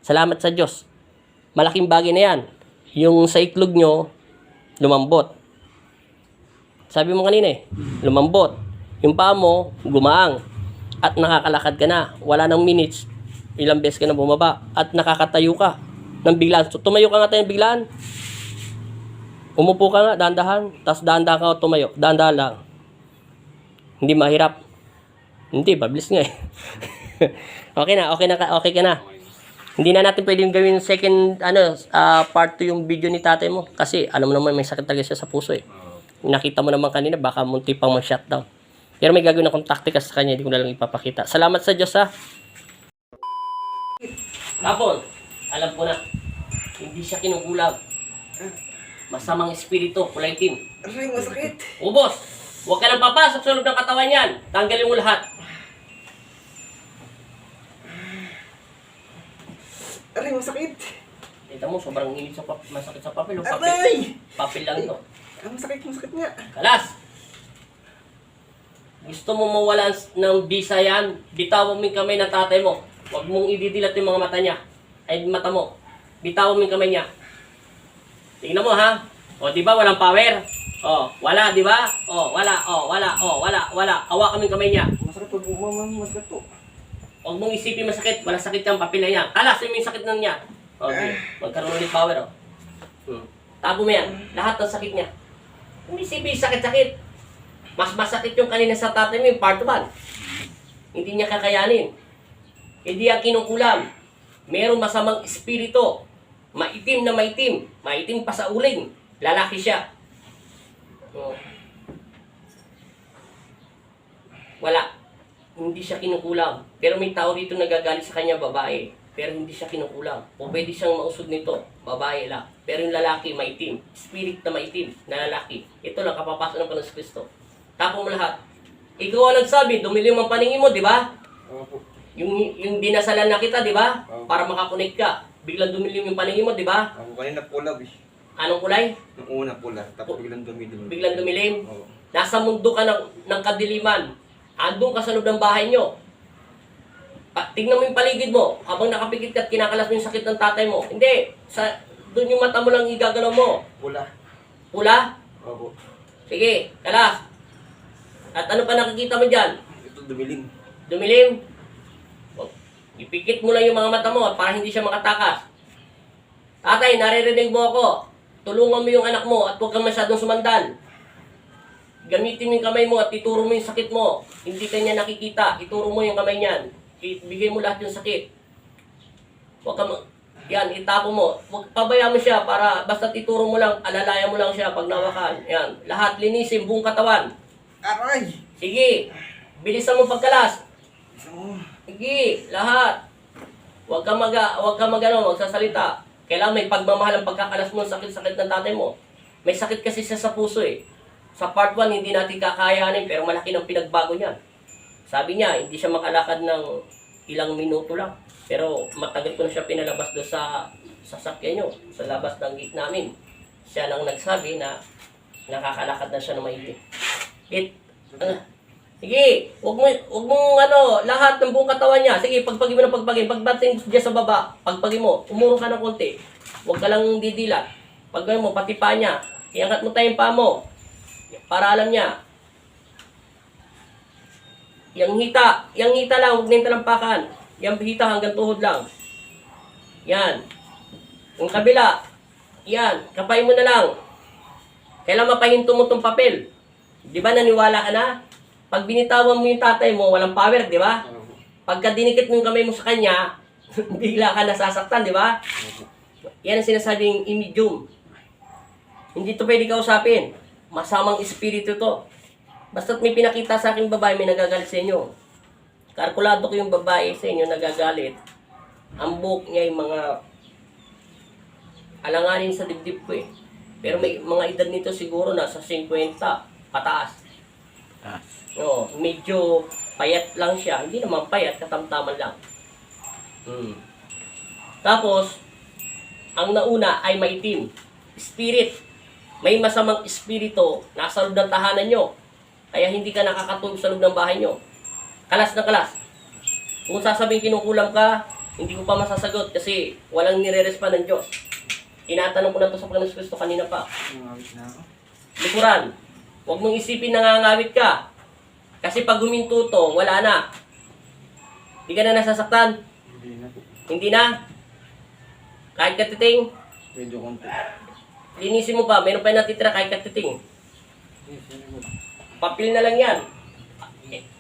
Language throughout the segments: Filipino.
Salamat sa Diyos. Malaking bagay na yan. Yung sa iklog nyo, lumambot. Sabi mo kanina lumambot. Yung paa mo, gumaang. At nakakalakad ka na. Wala nang minutes. Ilang beses ka na bumaba. At nakakatayo ka ng biglaan. So, tumayo ka nga tayo ng biglaan. Umupo ka nga, dahan-dahan. Tapos dahan-dahan ka tumayo. Dahan-dahan lang. Hindi mahirap. Hindi, mabilis nga okay ka na. Hindi na natin pwedeng gawin second, part 2 yung video ni tatay mo. Kasi, alam mo naman, may sakit talaga siya sa puso Nakita mo naman kanina, baka munti pang mag-shutdown. Pero may gagawin akong taktika sa kanya, hindi ko na lang ipapakita. Salamat sa Diyos, ha. Tapon, alam ko na, hindi siya kinukulang. Masamang espiritu, kulay itim. Aray, masakit. Ubos! Huwag ka nang papasok sa loob ng katawan yan. Tanggalin mo lahat. Aray, masakit. Kita mo, sobrang init sa masakit sa papel. Aray! Papel lang ito. Ang masakit nga. Kalas! Gusto mo mawalan ng visa yan, bitawan mo yung kamay ng tatay mo. Huwag mong ididilat yung mga mata niya. Ay, mata mo. Bitawan mo yung kamay niya. Tingnan mo, ha? O, di ba walang power? O, wala, di ba? O, wala. Hawa kami kamay niya. Masakit po, mama, masakit po. Huwag mong isipin masakit. Wala sakit yung papel na niya. Kalasin mo yung sakit ng niya. Okay. Magkaroon ulit power, Tago mo yan. Lahat ng sakit niya. Hindi isipin sakit-sakit. Mas masakit yung kanina sa tatay mo yung part 1. Hindi niya kakayanin. Hindi yan kinukulam. Merong masamang espiritu. Maitim na maitim. Maitim pa sa uling. Lalaki siya. Wala. Hindi siya kinukulam. Pero may tao dito nagagalit sa kanya, babae. Pero hindi siya kinukulam. O pwede siyang mausog nito. Babae lang. Pero yung lalaki, maitim. Spirit na maitim na lalaki. Ito lang, kapapasok ng Panginoon Kristo. Tapos mo lahat. Ikaw ang nagsabi, dumilim ang paningin mo, di ba? Opo. Yung dinasalan na kita, di ba? Opo. Para makakonect ka. Biglang dumilim yung paningin mo, di ba? Ako kanina pula, Anong kulay? Nung una pula, tapos biglang dumilim. Biglang dumilim. Oo. Nasa mundo ka ng kadiliman. Andun ka sa loob ng bahay nyo. Tingnan mo yung paligid mo. Habang nakapikit ka at kinakalas mo yung sakit ng tatay mo. Hindi. Doon yung mata mo lang igagalaw mo. Pula. Pula? Opo. Sige, kalas. At ano pa nakikita mo dyan? Ito dumilim. Dumilim? Ipikit mo lang yung mga mata mo para hindi siya makatakas. Tatay, naririnig mo ako. Tulungan mo yung anak mo at huwag kang masyadong sumandal. Gamitin mo yung kamay mo at ituro mo yung sakit mo. Hindi kanya nakikita. Ituro mo yung kamay niyan. Ibigay mo lahat yung sakit. Huwag kang... Yan, itapo mo. Huwag pabayaan mo siya para basta ituro mo lang, alalayan mo lang siya pag nawakan. Yan, lahat linisin, buong katawan. Aray! Sige, bilisan mo pagkalas. Oo. Sige, lahat. Huwag ka magsasalita. Kailangan may pagmamahal ang pagkakalas mo sa sakit-sakit ng tatay mo. May sakit kasi siya sa puso Sa part 1, hindi natin kakayanin pero malaki ng pinagbago niyan. Sabi niya, hindi siya makalakad ng ilang minuto lang. Pero matagal ko na siya pinalabas doon sa sasakyan nyo, sa labas ng gate namin. Siya lang nagsabi na nakakalakad na siya ng maigi. Sige, huwag mo lahat ng buong katawan niya. Sige, pagpagi mo ng pagpagi. Pagdating dyan sa baba, pagpagi mo, umurong ka ng konti. Huwag ka lang didilat. Pagpagi mo, pati pa niya. Iangat mo tayong pa mo. Para alam niya. Yang hita lang, huwag na yung talampakan. Yang hita hanggang tuhod lang. Yan. Yung kabila. Yan, kapay mo na lang. Kailan mapahinto mo itong papel? Di ba naniwala ka na? Pag binitawan mo yung tatay mo, walang power, di ba? Pagka dinikit mo yung kamay mo sa kanya, bigla ka nasasaktan, di ba? Yan ang sinasabing medium. Hindi to pwede kausapin. Masamang espiritu to. Basta't may pinakita sa aking babae, may nagagalit sa inyo. Kalkulado ko yung babae sa inyo nagagalit. Ang buhok niya yung mga alanganin sa dibdib ko Pero may mga edad nito siguro nasa 50 pataas. No, medyo payat lang siya. Hindi naman payat, katamtaman lang. Tapos, ang nauna ay maitim. Spirit. May masamang espiritu nasa loob ng tahanan nyo. Kaya hindi ka nakakatulog sa loob ng bahay nyo. Kalas na kalas. Kung sasabihin kinukulam ka, Hindi ko pa masasagot kasi walang nire-respond ng Diyos. Inatanong ko na to sa Panginoon Kristo kanina pa. Nangawit na ako. Likuran, huwag mong isipin nangangawit ka. Kasi pag huminto to, wala na. Hindi ka na nasasaktan. Hindi na po. Hindi na. Kahit katiting, Medyo konti. linisin mo pa. Meron pa yung natitira kahit katiting. Yes, yun po. Papel na lang yan.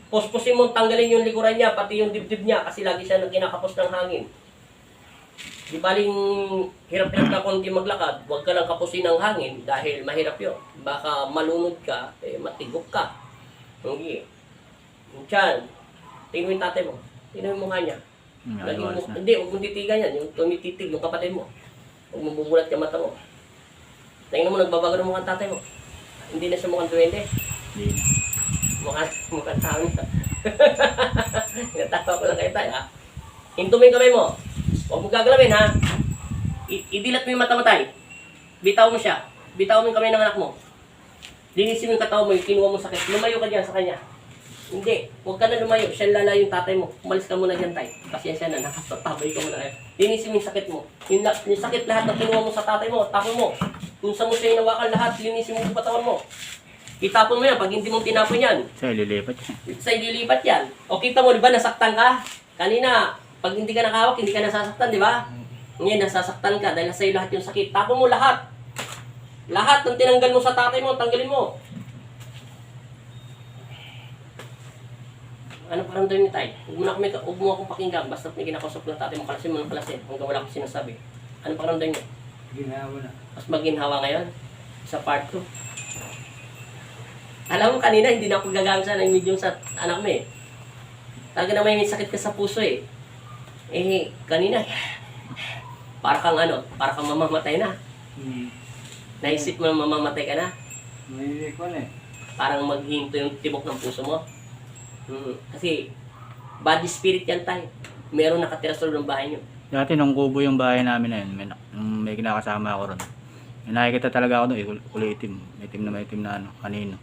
Puspusin mo, tanggalin yung likuran niya, pati yung dibdib niya, kasi lagi siya kinakapos ng hangin. Di baling hirap-hirap ka konti maglakad, huwag ka lang kapusin ng hangin dahil mahirap yun. Baka malunod ka, matigok ka. Hindi. Diyan, tingnan mo yung tatay mo. Tingnan mo mukha niya. Hindi, huwag mong titigan yan. Yung tumititig, yung kapatid mo. Huwag mong bubulat ka mata mo. Tingnan mo, nagbabago ng mukhang tatay mo. Hindi na siya mukhang duwende. Hindi na. Mukhang tao na. Natawa ko lang kayo tayo, ha? Hinto mo yung kamay mo. Huwag mo gagalawin, ha? Idilat mo yung mata mo tayo. Bitaw mo siya. Bitaw mo yung kamay ng anak mo. Linisin mo yung katawan mo, yung kinuha mo sakit. Lumayo ka dyan sa kanya. Hindi. Huwag ka na lumayo. Siya lalayo yung tatay mo. Umalis ka muna dyan, tayo. Pasensya na. Nakatabay ka muna kayo. Linisin mo yung sakit mo. Yung sakit lahat na kinuha mo sa tatay mo. Tapon mo. Kung sa mo siya hinawakan lahat, linisin mo yung katawan mo. Itapon mo yan. Pag hindi mo tinapon yan, Sa ililipat yan. sa ililipat yan. O kita mo, di ba, nasaktan ka? Kanina, pag hindi ka nakahawak, hindi ka nasasaktan, di ba? Ngayon, nasasaktan ka dahil sa'yo lahat yung sakit. Tapon mo lahat. Lahat ng tinanggal mo sa tatay mo, tanggalin mo. Ano paramdam niyo, tay? Huwag mo akong pakinggan. Basta may kinakausap ng tatay mo, kalasin mo ng kalasin. Hanggang wala akong sinasabi. Ano paramdam niyo? Ginawa na. Mas maginhawa ngayon sa part 2. Alam mo, kanina hindi na ako gagamit sa ng medium sa anak mo eh. Talaga naman may sakit ka sa puso eh. Kanina, para kang mamamatay na. Naisip mo na mamamatay ka na. May ko na eh. Parang maghinto yung tibok ng puso mo. Kasi, body spirit yan tayo. Meron nakatira sa loob ng bahay nyo. Dati nung kubo yung bahay namin na yun, may kinakasama ako ron. May nakikita talaga ako doon, kulay itim. May itim na ano, kanino.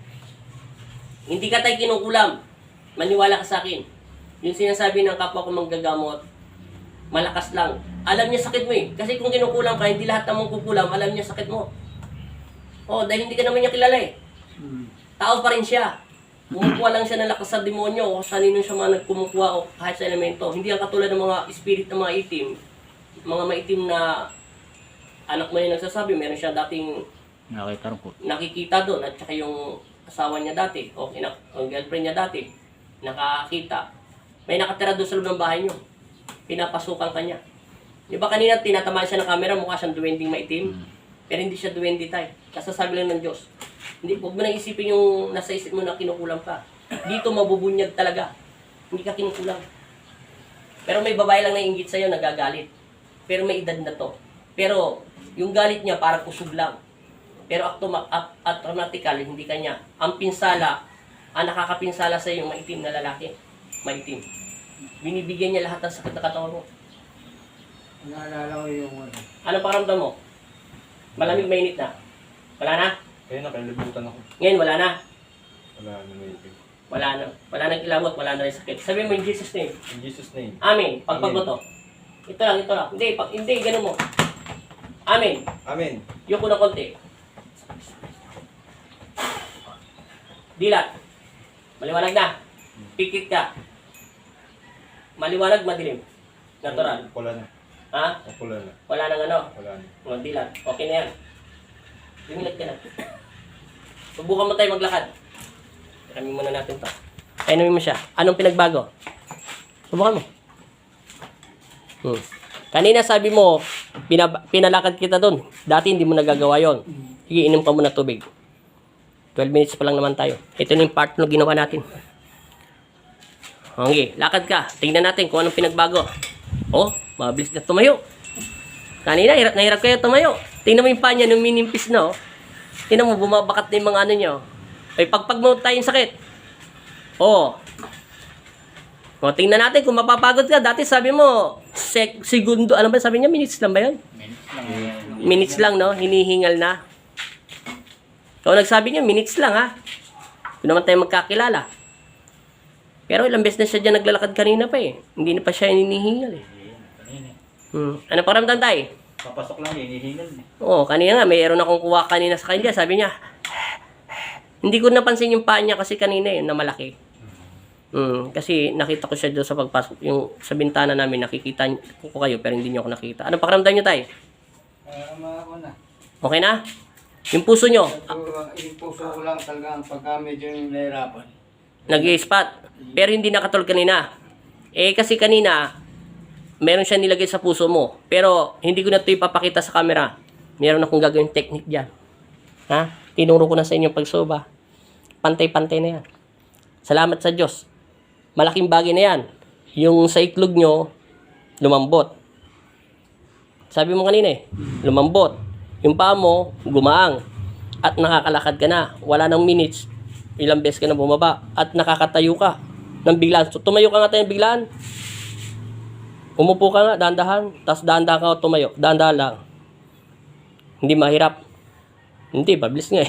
Hindi ka tayo kinukulam. Maniwala ka sa akin. Yung sinasabi ng kapwa ko manggagamot, malakas lang. Alam niya sakit mo eh. Kasi kung kinukulam ka, hindi lahat namang kukulam, alam niya sakit mo. Dahil hindi ka naman niya kilala eh. Tao pa rin siya. Kumukuha lang siya ng lakas sa demonyo o sa nino siya mga nagkumukuha o kahit sa elemento. Hindi ang katulad ng mga spirit ng mga itim. Mga maitim na anak mo yung nagsasabi, meron siya dating Nakita rin po. nakikita doon at saka yung asawa niya dati o ang girlfriend niya dati nakakita. May nakatira doon sa loob ng bahay niyo. Pinapasukan ka niya. Di ba kanina tinatamaan siya ng camera, mukha siyang duwending maitim? Pero hindi siya duwende tayo. Kasasabi lang ng Diyos. Hindi, huwag mo nang isipin yung nasa isip mo na kinukulam ka. Dito mabubunyag talaga. Hindi ka kinukulam. Pero may babae lang na inggit sa'yo, nagagalit. Pero may edad na to. Pero yung galit niya parang kusog lang. Pero automatically, hindi kanya. Ang pinsala, ang nakakapinsala sa yung maitim na lalaki. Maitim. Binibigyan niya lahat ng sakit na katawan mo. Naalala ko yung ano. Ano pakiramdam mo? Malamig, mainit na. Wala na? Kaya nakalibutan ako. Ngayon, wala na. Wala na may ipig. Wala na. Wala nang kilawot, wala na rin sakit. Sabihin mo in Jesus' name. In Jesus' name. Amen. Pagpag mo to. Ito lang, ito lang. Hindi, ganun mo. Amen. Amen. Yuko na konti. Dilat. Maliwanag na. Pikit ka. Maliwanag, madilim. Natural. Pula na. Ha? Pula na. Wala nang ano. Wala na. Dilat. Okay na yan. Lumilat ka na. Subukan mo tayo maglakad. Tiramin muna natin to. Kainumin mo siya. Anong pinagbago? Subukan mo. Kanina sabi mo, pinalakad kita doon. Dati hindi mo nagagawa yon. Sige, inom ka muna tubig. 12 minutes pa lang naman tayo. Ito na yung part na ginawa natin. Okay, lakad ka. Tingnan natin kung anong pinagbago. Mabilis na tumayo. Kanina, hirap na hirap kayo tumayo. Tingnan mo yung panya nung minimpis na, Tingnan mo, bumabakat na yung mga ano nyo. Pagpag mo tayong sakit. Tingnan natin kung mapapagod ka. Dati sabi mo, segundo, ano ba sabi niya? Minutes lang ba yun? Minutes lang, no? Hinihingal na. So, nagsabi niya, minutes lang, ha? Kung naman tayo magkakilala. Pero ilang beses na siya dyan naglalakad kanina pa, eh. Hindi na pa siya hinihingal, eh. Ano pakiramdam, tay? Papasok lang, hinihingal. Oo, kanina nga, mayroon akong kuha kanina sa kanya. Sabi niya, hindi ko napansin yung paa niya kasi kanina yun, na malaki. Kasi nakita ko siya doon sa pagpasok. Yung sa bintana namin, nakikita ko kayo, pero hindi niyo ako nakita. Ano pakiramdam niyo, tay? Ako na. Okay na? Yung puso niyo, Yung puso ko lang talaga pagka medyo nahirapan. nag-i-spot. Pero hindi nakatulog kanina. Kasi kanina, meron siya nilagay sa puso mo. Pero hindi ko na ito ipapakita sa camera. Meron akong gagawin technique dyan. Ha? Tinuro ko na sa inyo pagsoba. Pantay-pantay na yan. Salamat sa Diyos. Malaking bagay na yan. Yung sa iklog nyo, lumambot. Sabi mo kanina lumambot. Yung paa mo, gumaang. At nakakalakad ka na. Wala nang minutes. Ilang beses ka na bumaba. At nakakatayo ka ng biglaan. So, tumayo ka nga tayo ng biglaan. Umupo ka nga, dahan-dahan. Tapos dahan-dahan ka tumayo. Dahan-dahan lang. Hindi mahirap. Hindi, mabilis nga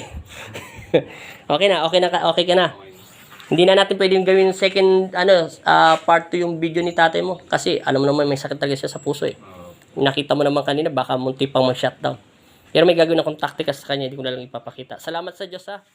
Okay na, okay ka na. Hindi na natin pwedeng gawin second, part 2 yung video ni tatay mo. Kasi, alam mo naman, may sakit talaga siya sa puso Nakita mo naman kanina, baka munti pang mag-shutdown. Pero may gagawin akong taktika sa kanya, hindi ko na lang ipapakita. Salamat sa Diyos, ha.